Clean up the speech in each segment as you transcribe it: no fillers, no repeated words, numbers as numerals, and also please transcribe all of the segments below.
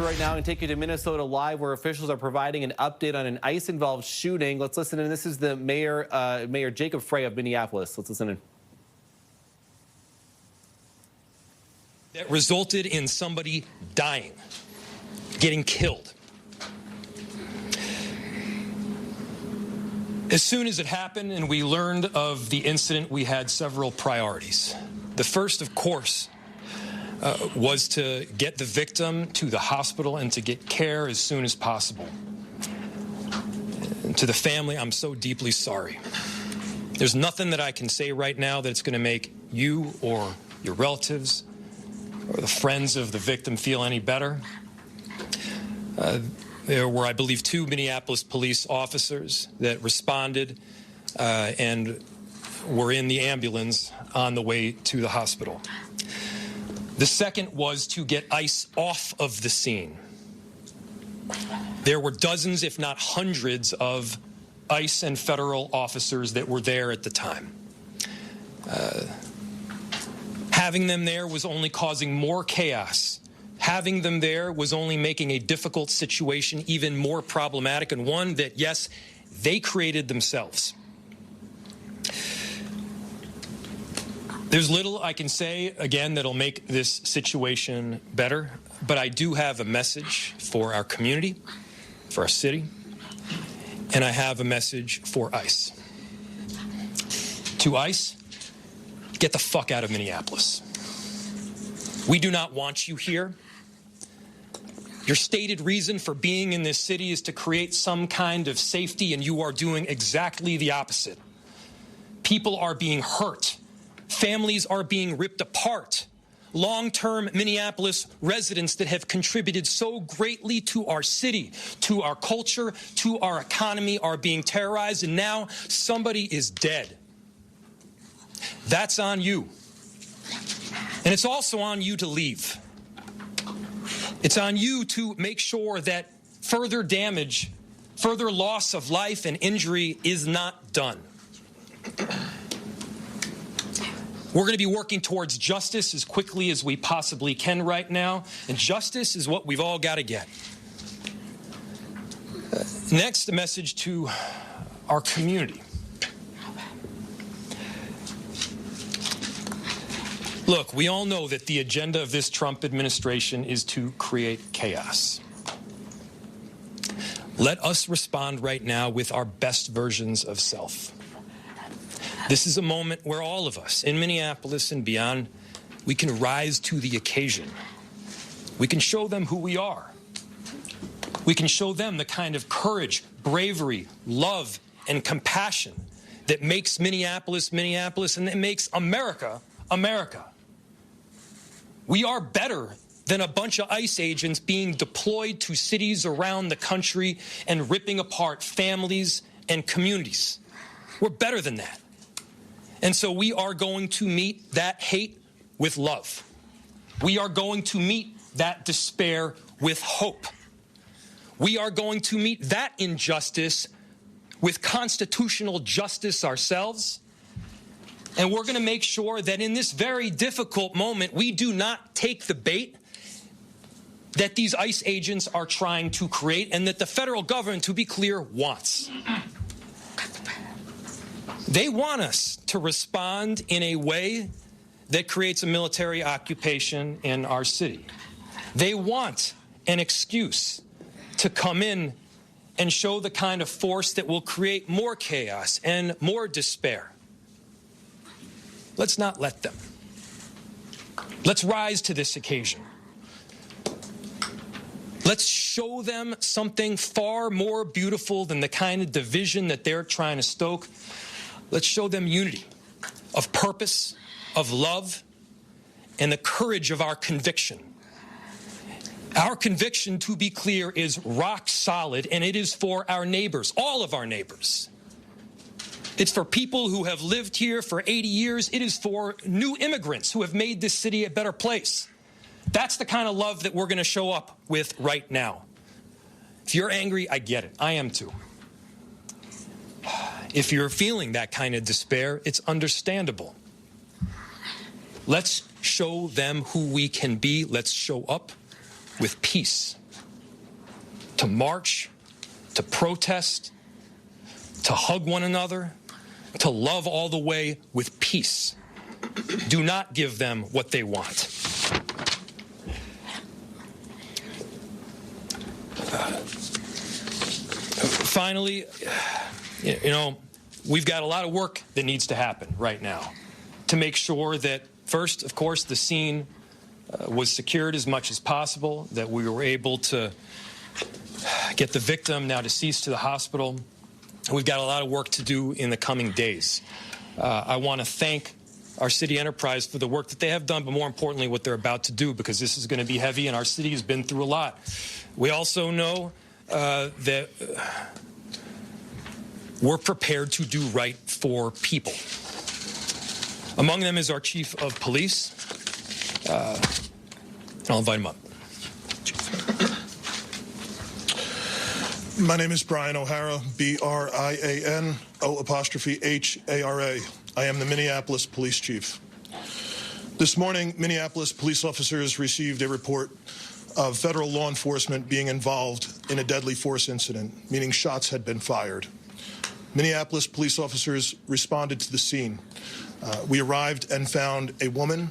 Right now and take you to Minnesota Live, where officials are providing an update on an ICE-involved shooting. Let's listen in. This is the Mayor Jacob Frey of Minneapolis. Let's listen in. That resulted in somebody dying, getting killed. As soon as it happened and we learned of the incident, we had several priorities. The first, of course, was to get the victim to the hospital and to get care as soon as possible. And to the family, I'm so deeply sorry. There's nothing that I can say right now that's going to make you or your relatives or the friends of the victim feel any better. There were, I believe, 2 Minneapolis police officers that responded and were in the ambulance on the way to the hospital. The second was to get ICE off of the scene. There were dozens, if not hundreds, of ICE and federal officers that were there at the time. Having them there was only causing more chaos. Having them there was only making a difficult situation even more problematic, and one that, yes, they created themselves. There's little I can say, again, that'll make this situation better, but I do have a message for our community, for our city, and I have a message for ICE. To ICE, get the fuck out of Minneapolis. We do not want you here. Your stated reason for being in this city is to create some kind of safety, and you are doing exactly the opposite. People are being hurt. Families are being ripped apart. Long-term Minneapolis residents that have contributed so greatly to our city, to our culture, to our economy are being terrorized, and now somebody is dead. That's on you. And it's also on you to leave. It's on you to make sure that further damage, further loss of life and injury is not done. We're going to be working towards justice as quickly as we possibly can right now, and justice is what we've all got to get. Next, a message to our community. Look, we all know that the agenda of this Trump administration is to create chaos. Let us respond right now with our best versions of self. This is a moment where all of us in Minneapolis and beyond, we can rise to the occasion. We can show them who we are. We can show them the kind of courage, bravery, love, and compassion that makes Minneapolis, Minneapolis, and that makes America, America. We are better than a bunch of ICE agents being deployed to cities around the country and ripping apart families and communities. We're better than that. And so we are going to meet that hate with love. We are going to meet that despair with hope. We are going to meet that injustice with constitutional justice ourselves. And we're going to make sure that in this very difficult moment, we do not take the bait that these ICE agents are trying to create and that the federal government, to be clear, wants. They want us to respond in a way that creates a military occupation in our city. They want an excuse to come in and show the kind of force that will create more chaos and more despair. Let's not let them. Let's rise to this occasion. Let's show them something far more beautiful than the kind of division that they're trying to stoke. Let's show them unity of purpose, of love, and the courage of our conviction. Our conviction, to be clear, is rock solid, and it is for our neighbors, all of our neighbors. It's for people who have lived here for 80 years. It is for new immigrants who have made this city a better place. That's the kind of love that we're going to show up with right now. If you're angry, I get it. I am too. If you're feeling that kind of despair, it's understandable. Let's show them who we can be. Let's show up with peace to march, to protest, to hug one another, to love all the way with peace. Do not give them what they want. Finally, we've got a lot of work that needs to happen right now to make sure that, first, of course, the scene was secured as much as possible, that we were able to get the victim, now deceased, to the hospital. We've got a lot of work to do in the coming days. I want to thank our city enterprise for the work that they have done, but more importantly, what they're about to do, because this is going to be heavy, and our city has been through a lot. We also know that we're prepared to do right for people. Among them is our chief of police. I'll invite him up. My name is Brian O'Hara, B-R-I-A-N-O''H-A-R-A. I am the Minneapolis Police Chief. This morning, Minneapolis police officers received a report of federal law enforcement being involved in a deadly force incident, meaning shots had been fired. Minneapolis police officers responded to the scene. We arrived and found a woman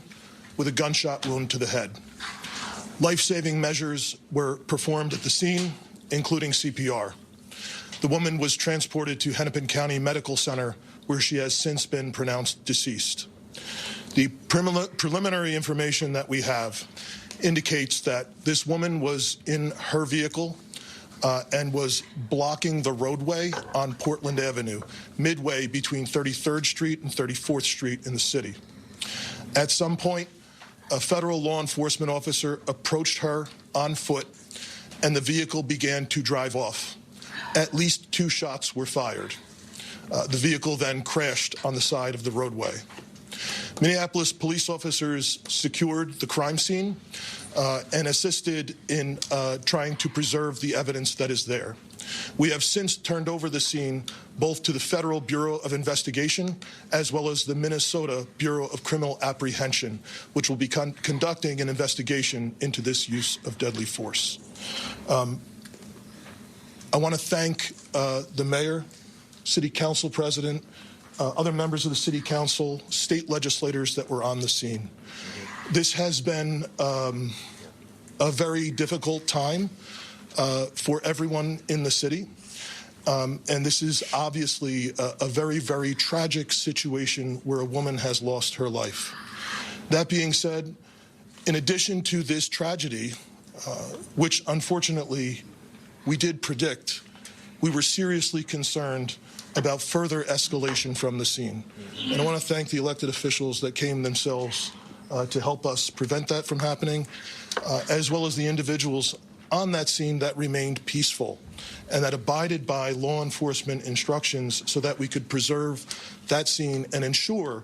with a gunshot wound to the head. Life-saving measures were performed at the scene, including CPR. The woman was transported to Hennepin County Medical Center, where she has since been pronounced deceased. The preliminary information that we have indicates that this woman was in her vehicle and was blocking the roadway on Portland Avenue, midway between 33rd Street and 34th Street in the city. At some point, a federal law enforcement officer approached her on foot, and the vehicle began to drive off. At least 2 shots were fired. The vehicle then crashed on the side of the roadway. Minneapolis police officers secured the crime scene and assisted in trying to preserve the evidence that is there. We have since turned over the scene both to the Federal Bureau of Investigation as well as the Minnesota Bureau of Criminal Apprehension, which will be conducting an investigation into this use of deadly force. I want to thank the mayor, city council president, other members of the city council, state legislators that were on the scene. This has been a very difficult time for everyone in the city. And this is obviously a very, very tragic situation where a woman has lost her life. That being said, in addition to this tragedy, which unfortunately we did predict, we were seriously concerned about further escalation from the scene. And I want to thank the elected officials that came themselves to help us prevent that from happening, as well as the individuals on that scene that remained peaceful and that abided by law enforcement instructions so that we could preserve that scene and ensure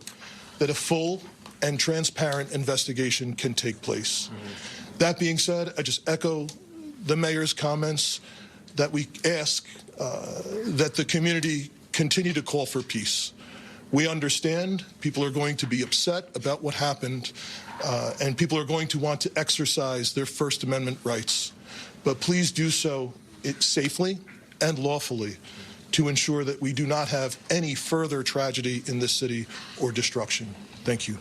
that a full and transparent investigation can take place. That being said, I just echo the mayor's comments that we ask that the community continue to call for peace. We understand people are going to be upset about what happened, and people are going to want to exercise their First Amendment rights. But please do so safely and lawfully to ensure that we do not have any further tragedy in this city or destruction. Thank you.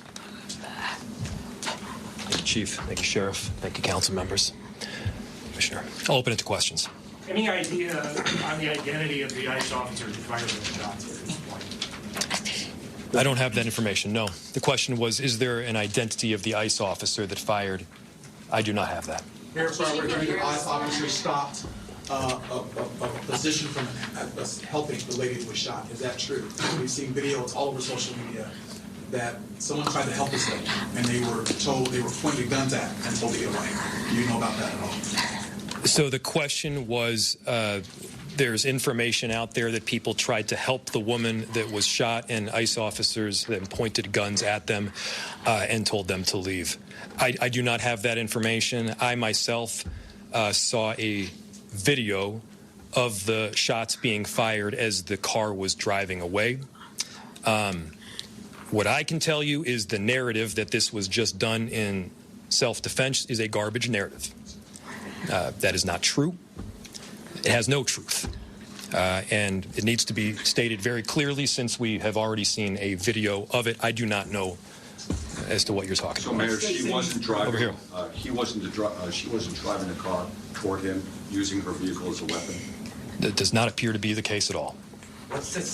Thank you, Chief. Thank you, Sheriff. Thank you, council members. Commissioner, I'll open it to questions. Any idea on the identity of the ICE officer who fired those shots at this point? I don't have that information, no. The question was, is there an identity of the ICE officer that fired? I do not have that. Mayor, sorry, we're hearing the ICE officer stopped a position from helping the lady who was shot. Is that true? We've seen videos all over social media that someone tried to help this lady, and they were told, they were pointed guns at and told to get away. Do you know about that at all? So the question was, there's information out there that people tried to help the woman that was shot, and ICE officers then pointed guns at them and told them to leave. I do not have that information. I myself saw a video of the shots being fired as the car was driving away. What I can tell you is the narrative that this was just done in self-defense is a garbage narrative. That is not true. It has no truth. And it needs to be stated very clearly, since we have already seen a video of it. I do not know as to what you're talking So, about. Mayor, she wasn't driving. Over here. She wasn't driving a car toward him, using her vehicle as a weapon. That does not appear to be the case at all. What's this?